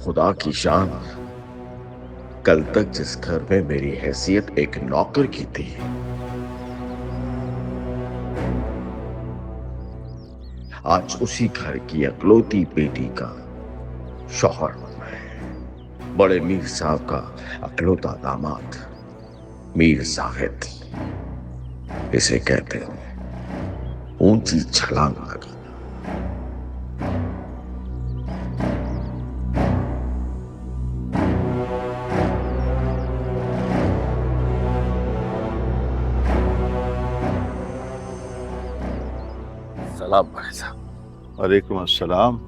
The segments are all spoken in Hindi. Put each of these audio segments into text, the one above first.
खुदा की शान, कल तक जिस घर में मेरी हैसियत एक नौकर की थी, आज उसी घर की अकलौती बेटी का शौहर बनना है। बड़े मीर साहब का अकलौता दामाद मीर जाहिद, इसे कहते हैं ऊंची छलांग लगाना। सलाम भाई साहब। वालेकुम अस्सलाम।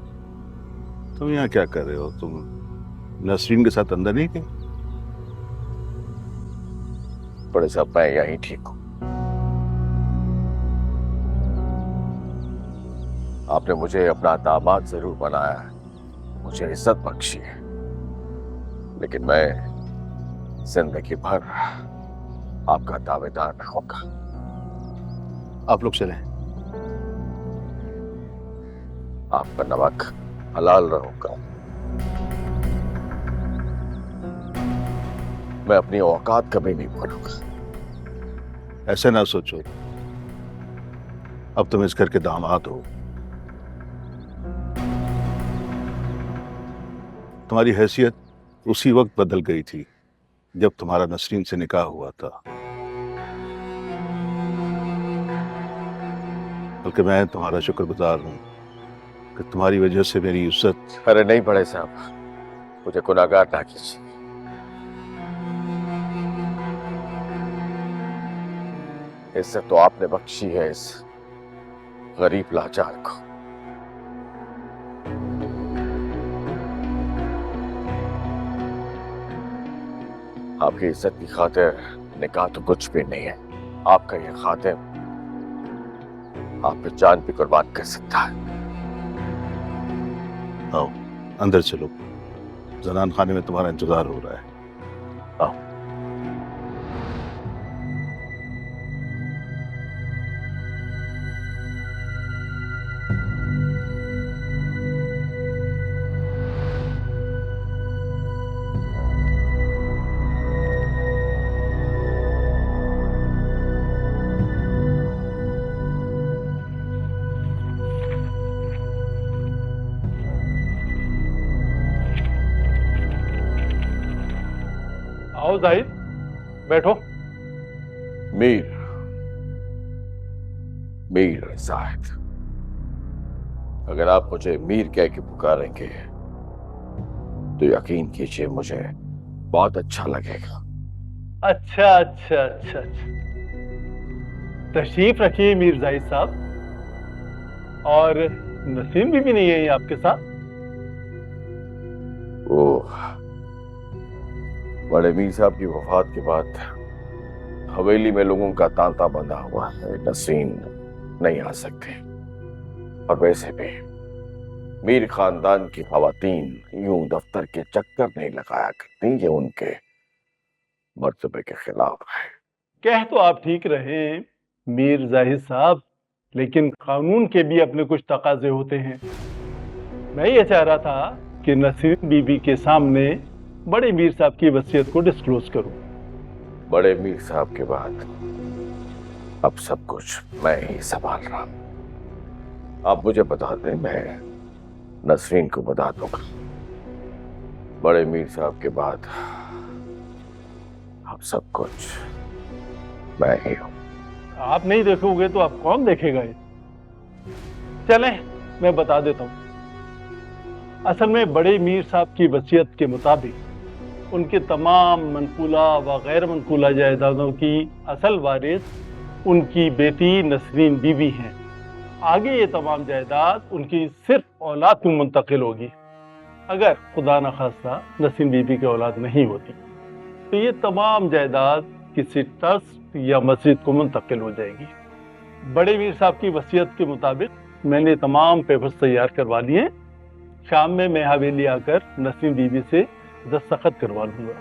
तुम यहाँ क्या कर रहे हो? तुम नसरीन के साथ अंदर नहीं गए? बड़े साहब, मैं यहीं ठीक हूं। आपने मुझे अपना दामाद जरूर बनाया है, मुझे इज्जत बख्शी है, लेकिन मैं जिंदगी भर आपका दावेदार रहूंगा। आप लोग चलें। आपका नमक हलाल रहूंगा। मैं अपनी औकात कभी नहीं भूलूंगा। ऐसे ना सोचो, अब तुम इस घर के दामाद हो। तुम्हारी हैसियत उसी वक्त बदल गई थी जब तुम्हारा नसरीन से निकाह हुआ था। बल्कि मैं तुम्हारा शुक्रगुजार हूं कि तुम्हारी वजह से मेरी इज्जत। अरे नहीं बड़े साहब, मुझे गुनाहगार ना कीजिए। इज्जत तो आपने बख्शी है इस गरीब लाचार को। आपकी इज्जत की खातिर निकाह तो कुछ भी नहीं है। आपका ये खातिम आप पे जान भी कुर्बान कर सकता है। आओ अंदर चलो, जनान खाने में तुम्हारा इंतजार हो रहा है। आओ। आओ जाहिद, बैठो। मीर मीर जाहिद, अगर आप मुझे मीर कह के पुकारेंगे तो यकीन कीजिए मुझे बहुत अच्छा लगेगा। अच्छा अच्छा अच्छा अच्छा, तशरीफ रखिए मीर जाहिद साहब। और नसीम भी नहीं है ये आपके साथ? ओह, बड़े मीर साहब की वफात के बाद हवेली में लोगों का तांता बंधा हुआ है, नसीम नहीं आ सकते। और वैसे भी मीर खानदान की खवातीन यूं दफ्तर के चक्कर नहीं लगाया करती, ये उनके मर्तबे के खिलाफ है। कह तो आप ठीक रहे हैं मीर जाहिद साहब, लेकिन कानून के भी अपने कुछ तकाजे होते हैं। मैं ये चाह रहा था कि नसीम बीबी के सामने बड़े मीर साहब की वसीयत को डिस्क्लोज करूं। बड़े मीर साहब के बाद अब सब कुछ मैं ही संभाल रहा हूं। आप मुझे बता दें, मैं नसरीन को बता दूंगा। बड़े मीर साहब के बाद अब सब कुछ मैं ही हूं। आप नहीं देखोगे तो आप कौन देखेगा ये? चलें, मैं बता देता हूं। असल में बड़े मीर साहब की वसीयत के मुताबिक उनके तमाम मनकूला व गैर मनकूला जायदादों की असल वारिस उनकी बेटी नसरीन बीवी हैं। आगे ये तमाम जायदाद उनकी सिर्फ औलाद को मुंतकिल होगी। अगर खुदा न खास्ता नसीम बीबी की औलाद नहीं होती तो ये तमाम जायदाद किसी ट्रस्ट या मस्जिद को मुंतकिल हो जाएगी। बड़े मीर साहब की वसीयत के मुताबिक मैंने तमाम पेपर्स तैयार करवा लिए। शाम में मैं हवेली आकर नसीम बीबी से दस्तखत करवा लूंगा।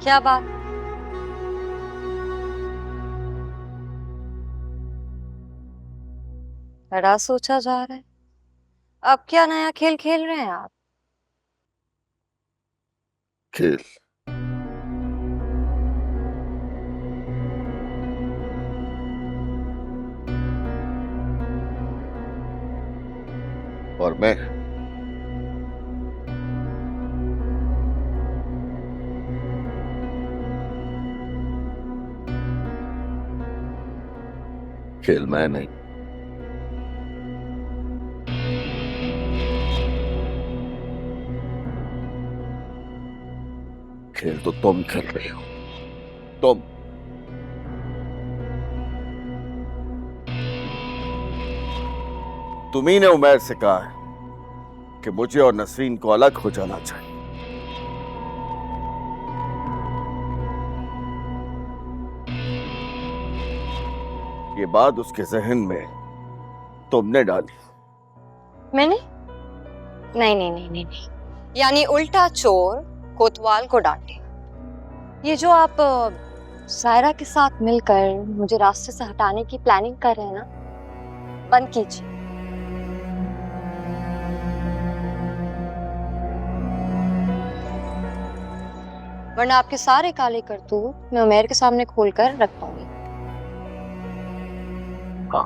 क्या बात? बड़ा सोचा जा रहा है। अब क्या नया खेल खेल रहे हैं आप? खेल? और मैं खेल मैं नहीं, खेल तो तुम खेल रहे हो। तुम तुम्ही ने उमैर से कहा है कि मुझे और नसरीन को अलग हो जाना चाहिए। ये बात उसके जहन में तुमने डाली। मैंने? नहीं नहीं नहीं नहीं नहीं, यानी उल्टा चोर कोतवाल को डांटे। ये जो आप सायरा के साथ मिलकर मुझे रास्ते से हटाने की प्लानिंग कर रहे हैं ना, बंद कीजिए। वरना आपके सारे काले करतूत मैं उमैर के सामने खोलकर रख पाऊंगी। हाँ,